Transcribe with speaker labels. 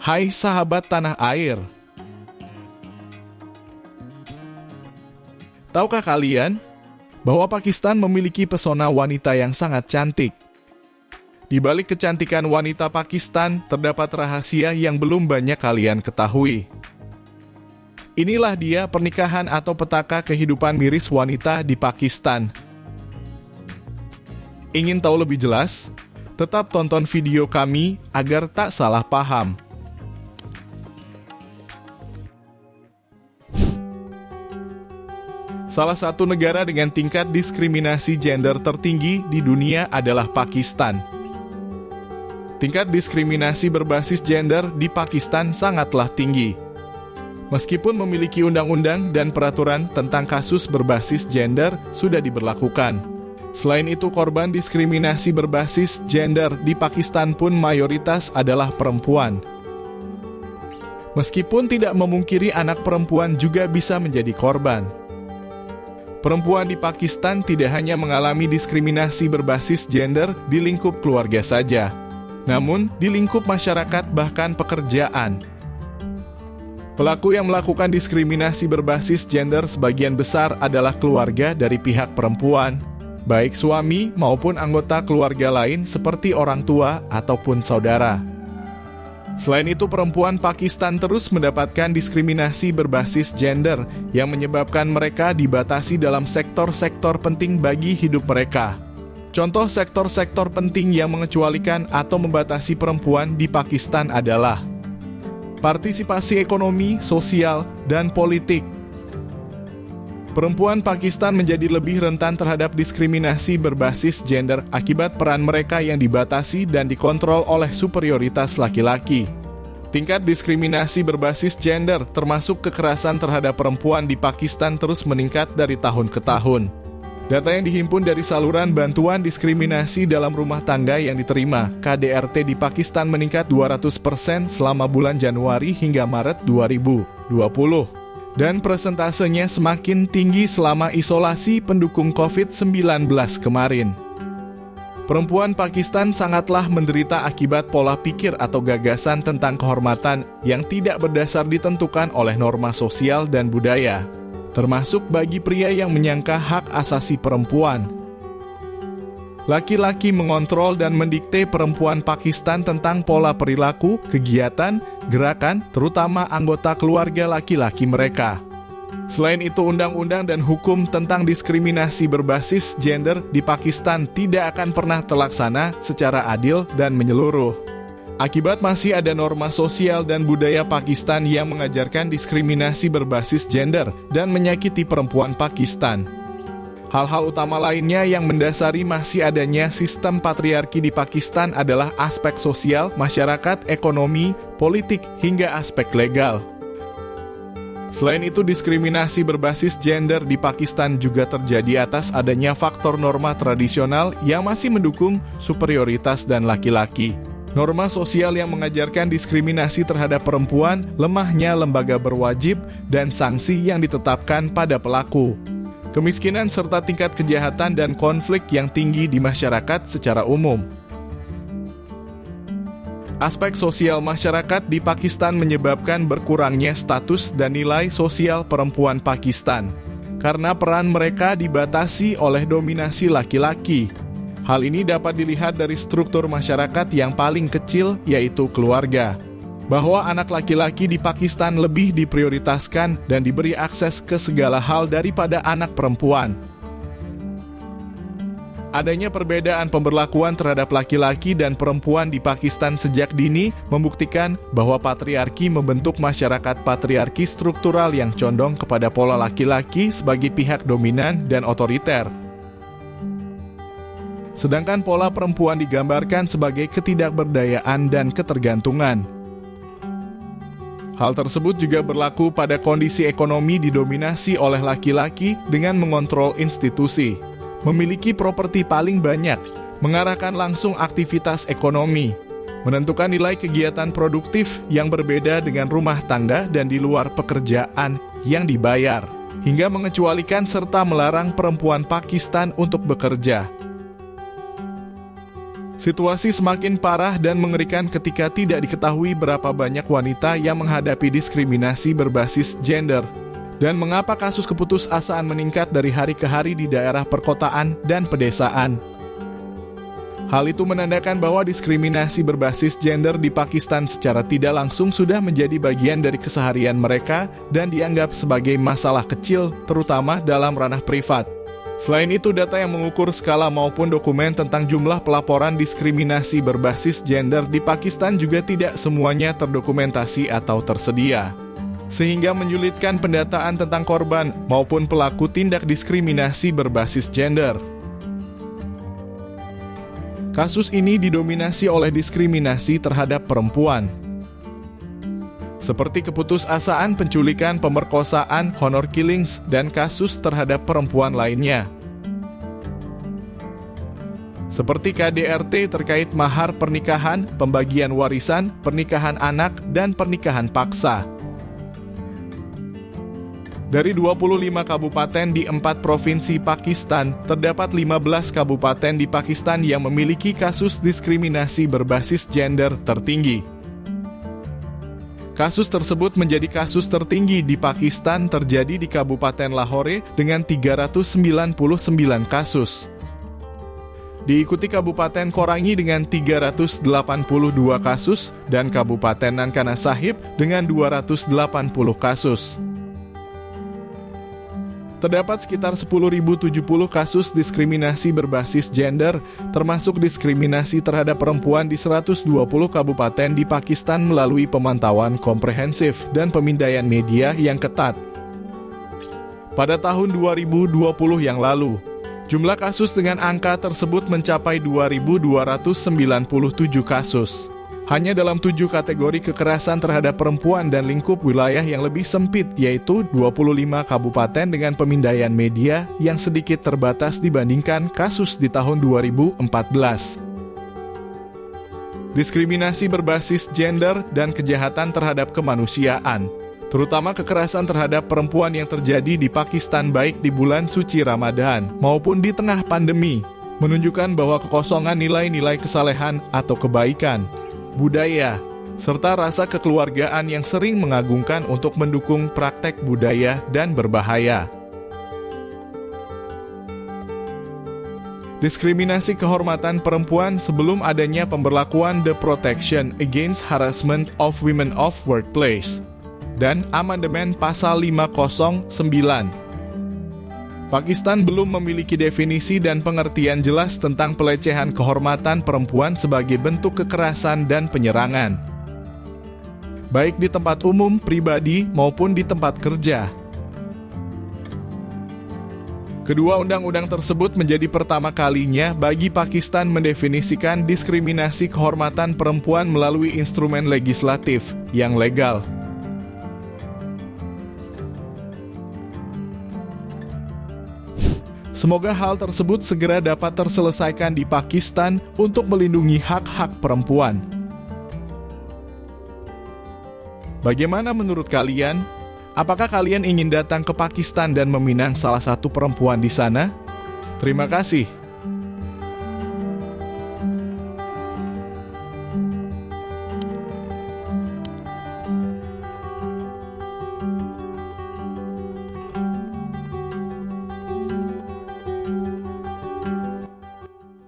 Speaker 1: Hai sahabat tanah air. Tahukah kalian bahwa Pakistan memiliki pesona wanita yang sangat cantik? Di balik kecantikan wanita Pakistan terdapat rahasia yang belum banyak kalian ketahui. Inilah dia pernikahan atau petaka kehidupan miris wanita di Pakistan. Ingin tahu lebih jelas? Tetap tonton video kami agar tak salah paham. Salah satu negara dengan tingkat diskriminasi gender tertinggi di dunia adalah Pakistan. Tingkat diskriminasi berbasis gender di Pakistan sangatlah tinggi. Meskipun memiliki undang-undang dan peraturan tentang kasus berbasis gender sudah diberlakukan. Selain itu, korban diskriminasi berbasis gender di Pakistan pun mayoritas adalah perempuan. Meskipun tidak memungkiri anak perempuan juga bisa menjadi korban. Perempuan di Pakistan tidak hanya mengalami diskriminasi berbasis gender di lingkup keluarga saja, namun di lingkup masyarakat bahkan pekerjaan. Pelaku yang melakukan diskriminasi berbasis gender sebagian besar adalah keluarga dari pihak perempuan, baik suami maupun anggota keluarga lain seperti orang tua ataupun saudara. Selain itu, perempuan Pakistan terus mendapatkan diskriminasi berbasis gender yang menyebabkan mereka dibatasi dalam sektor-sektor penting bagi hidup mereka. Contoh sektor-sektor penting yang mengecualikan atau membatasi perempuan di Pakistan adalah partisipasi ekonomi, sosial, dan politik. Perempuan Pakistan menjadi lebih rentan terhadap diskriminasi berbasis gender akibat peran mereka yang dibatasi dan dikontrol oleh superioritas laki-laki. Tingkat diskriminasi berbasis gender, termasuk kekerasan terhadap perempuan di Pakistan, terus meningkat dari tahun ke tahun. Data yang dihimpun dari saluran bantuan diskriminasi dalam rumah tangga yang diterima, KDRT di Pakistan meningkat 200% selama bulan Januari hingga Maret 2020. Dan persentasenya semakin tinggi selama isolasi pendukung COVID-19 kemarin. Perempuan Pakistan sangatlah menderita akibat pola pikir atau gagasan tentang kehormatan yang tidak berdasar ditentukan oleh norma sosial dan budaya, termasuk bagi pria yang menyangka hak asasi perempuan. Laki-laki mengontrol dan mendikte perempuan Pakistan tentang pola perilaku, kegiatan, gerakan, terutama anggota keluarga laki-laki mereka. Selain itu, undang-undang dan hukum tentang diskriminasi berbasis gender di Pakistan tidak akan pernah terlaksana secara adil dan menyeluruh. Akibat masih ada norma sosial dan budaya Pakistan yang mengajarkan diskriminasi berbasis gender dan menyakiti perempuan Pakistan. Hal-hal utama lainnya yang mendasari masih adanya sistem patriarki di Pakistan adalah aspek sosial, masyarakat, ekonomi, politik, hingga aspek legal. Selain itu, diskriminasi berbasis gender di Pakistan juga terjadi atas adanya faktor norma tradisional yang masih mendukung superioritas dan laki-laki. Norma sosial yang mengajarkan diskriminasi terhadap perempuan, lemahnya lembaga berwajib, dan sanksi yang ditetapkan pada pelaku. Kemiskinan serta tingkat kejahatan dan konflik yang tinggi di masyarakat secara umum. Aspek sosial masyarakat di Pakistan menyebabkan berkurangnya status dan nilai sosial perempuan Pakistan, karena peran mereka dibatasi oleh dominasi laki-laki. Hal ini dapat dilihat dari struktur masyarakat yang paling kecil, yaitu keluarga. Bahwa anak laki-laki di Pakistan lebih diprioritaskan dan diberi akses ke segala hal daripada anak perempuan. Adanya perbedaan pemberlakuan terhadap laki-laki dan perempuan di Pakistan sejak dini membuktikan bahwa patriarki membentuk masyarakat patriarki struktural yang condong kepada pola laki-laki sebagai pihak dominan dan otoriter. Sedangkan pola perempuan digambarkan sebagai ketidakberdayaan dan ketergantungan. Hal tersebut juga berlaku pada kondisi ekonomi didominasi oleh laki-laki dengan mengontrol institusi, memiliki properti paling banyak, mengarahkan langsung aktivitas ekonomi, menentukan nilai kegiatan produktif yang berbeda dengan rumah tangga dan di luar pekerjaan yang dibayar, hingga mengecualikan serta melarang perempuan Pakistan untuk bekerja. Situasi semakin parah dan mengerikan ketika tidak diketahui berapa banyak wanita yang menghadapi diskriminasi berbasis gender. Dan mengapa kasus keputusasaan meningkat dari hari ke hari di daerah perkotaan dan pedesaan. Hal itu menandakan bahwa diskriminasi berbasis gender di Pakistan secara tidak langsung sudah menjadi bagian dari keseharian mereka dan dianggap sebagai masalah kecil, terutama dalam ranah privat. Selain itu, data yang mengukur skala maupun dokumen tentang jumlah pelaporan diskriminasi berbasis gender di Pakistan juga tidak semuanya terdokumentasi atau tersedia, sehingga menyulitkan pendataan tentang korban maupun pelaku tindak diskriminasi berbasis gender. Kasus ini didominasi oleh diskriminasi terhadap perempuan, seperti keputusasaan, penculikan, pemerkosaan, honor killings, dan kasus terhadap perempuan lainnya. Seperti KDRT terkait mahar pernikahan, pembagian warisan, pernikahan anak, dan pernikahan paksa. Dari 25 kabupaten di 4 provinsi Pakistan, terdapat 15 kabupaten di Pakistan yang memiliki kasus diskriminasi berbasis gender tertinggi. Kasus tersebut menjadi kasus tertinggi di Pakistan terjadi di Kabupaten Lahore dengan 399 kasus. Diikuti Kabupaten Korangi dengan 382 kasus dan Kabupaten Nankana Sahib dengan 280 kasus. Terdapat sekitar 10.070 kasus diskriminasi berbasis gender, termasuk diskriminasi terhadap perempuan di 120 kabupaten di Pakistan melalui pemantauan komprehensif dan pemindaian media yang ketat. Pada tahun 2020 yang lalu, jumlah kasus dengan angka tersebut mencapai 2.297 kasus. Hanya dalam 7 kategori kekerasan terhadap perempuan dan lingkup wilayah yang lebih sempit, yaitu 25 kabupaten dengan pemindaian media yang sedikit terbatas dibandingkan kasus di tahun 2014. Diskriminasi berbasis gender dan kejahatan terhadap kemanusiaan, terutama kekerasan terhadap perempuan yang terjadi di Pakistan baik di bulan suci Ramadan maupun di tengah pandemi, menunjukkan bahwa kekosongan nilai-nilai kesalehan atau kebaikan, budaya, serta rasa kekeluargaan yang sering mengagungkan untuk mendukung praktek budaya dan berbahaya. Diskriminasi kehormatan perempuan sebelum adanya pemberlakuan The Protection Against Harassment of Women of Workplace dan Amandemen Pasal 509. Pakistan belum memiliki definisi dan pengertian jelas tentang pelecehan kehormatan perempuan sebagai bentuk kekerasan dan penyerangan, baik di tempat umum, pribadi, maupun di tempat kerja. Kedua undang-undang tersebut menjadi pertama kalinya bagi Pakistan mendefinisikan diskriminasi kehormatan perempuan melalui instrumen legislatif yang legal. Semoga hal tersebut segera dapat terselesaikan di Pakistan untuk melindungi hak-hak perempuan. Bagaimana menurut kalian? Apakah kalian ingin datang ke Pakistan dan meminang salah satu perempuan di sana? Terima kasih.